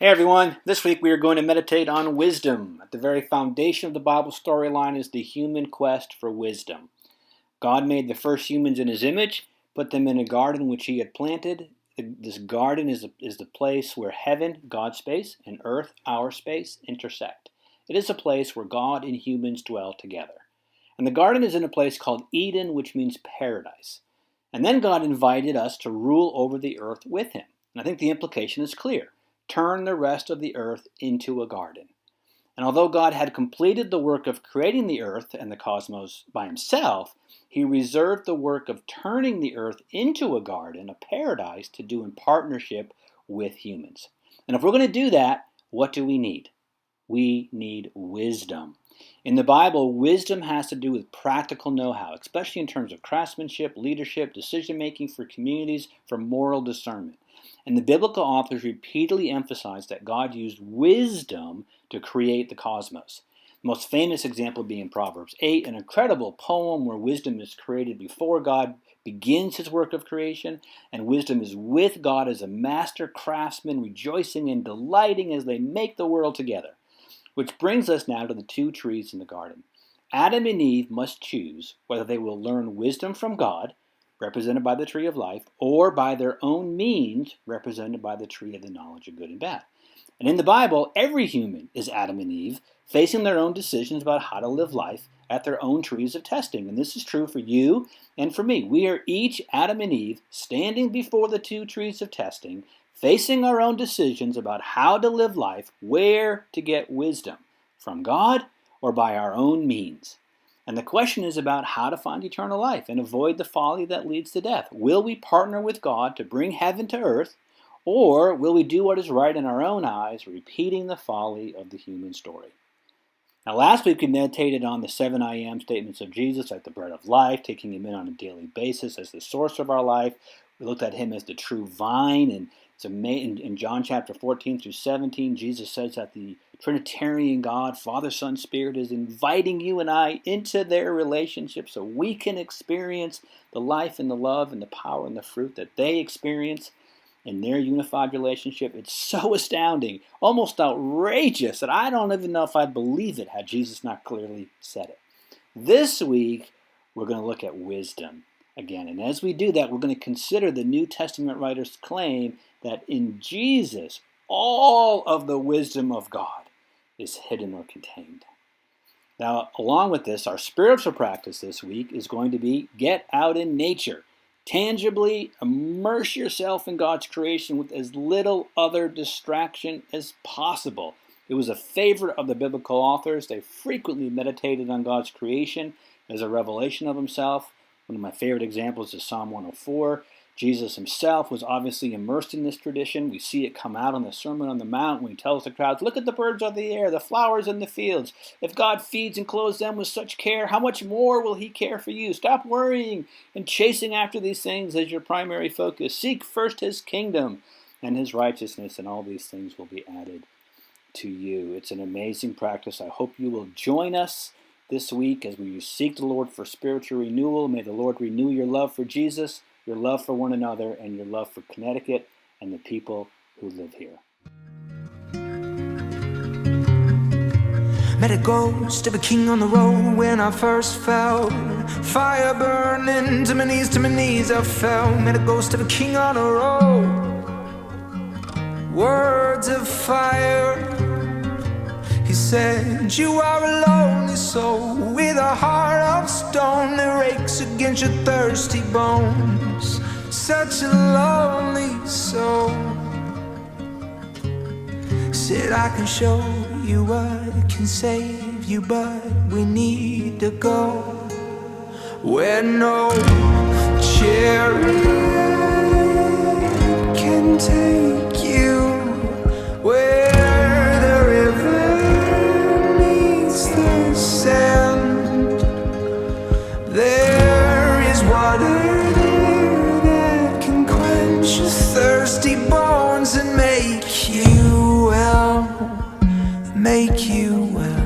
Hey everyone, this week we are going to meditate on wisdom. At the very foundation of the Bible storyline is the human quest for wisdom. God made the first humans in His image, put them in a garden which He had planted. This garden is the place where heaven, God's space, and earth, our space, intersect. It is a place where God and humans dwell together. And the garden is in a place called Eden, which means paradise. And then God invited us to rule over the earth with Him. And I think the implication is clear. Turn the rest of the earth into a garden. And although God had completed the work of creating the earth and the cosmos by Himself, He reserved the work of turning the earth into a garden, a paradise, to do in partnership with humans. And if we're going to do that, what do we need? We need wisdom. In the Bible, wisdom has to do with practical know-how, especially in terms of craftsmanship, leadership, decision-making for communities, for moral discernment. And the biblical authors repeatedly emphasize that God used wisdom to create the cosmos. The most famous example being Proverbs 8, an incredible poem where wisdom is created before God begins His work of creation, and wisdom is with God as a master craftsman, rejoicing and delighting as they make the world together. Which brings us now to the two trees in the garden. Adam and Eve must choose whether they will learn wisdom from God, represented by the tree of life, or by their own means, represented by the tree of the knowledge of good and bad. And in the Bible, every human is Adam and Eve, facing their own decisions about how to live life at their own trees of testing. And this is true for you and for me. We are each Adam and Eve, standing before the two trees of testing, facing our own decisions about how to live life, where to get wisdom, from God or by our own means. And the question is about how to find eternal life and avoid the folly that leads to death. Will we partner with God to bring heaven to earth, or will we do what is right in our own eyes, repeating the folly of the human story? Now, last week we meditated on the 7 I am statements of Jesus like the bread of life, taking Him in on a daily basis as the source of our life. We looked at Him as the true vine, and in John chapter 14 through 17, Jesus says that the Trinitarian God, Father, Son, Spirit, is inviting you and I into their relationship so we can experience the life and the love and the power and the fruit that they experience in their unified relationship. It's so astounding, almost outrageous, that I don't even know if I'd believe it had Jesus not clearly said it. This week, we're going to look at wisdom again. And as we do that, we're going to consider the New Testament writer's claim that in Jesus, all of the wisdom of God is hidden or contained. Now, along with this, our spiritual practice this week is going to be get out in nature. Tangibly immerse yourself in God's creation with as little other distraction as possible. It was a favorite of the biblical authors. They frequently meditated on God's creation as a revelation of Himself. One of my favorite examples is Psalm 104. Jesus Himself was obviously immersed in this tradition. We see it come out on the Sermon on the Mount when He tells the crowds, look at the birds of the air, the flowers in the fields. If God feeds and clothes them with such care, how much more will He care for you? Stop worrying and chasing after these things as your primary focus. Seek first His kingdom and His righteousness, and all these things will be added to you. It's an amazing practice. I hope you will join us this week as we seek the Lord for spiritual renewal. May the Lord renew your love for Jesus, your love for one another, and your love for Connecticut and the people who live here. Met a ghost of a king on the road when I first fell. Fire burning to my knees I fell. Met a ghost of a king on the road. Words of fire. He said, you are a lonely soul with a heart of stone that rakes against your thirsty bones. Such a lonely soul. Said, I can show you what can save you, but we need to go where no chariot can take you, where the river meets the sand. There is water there that can quench your thirsty bones and make you well, make you well.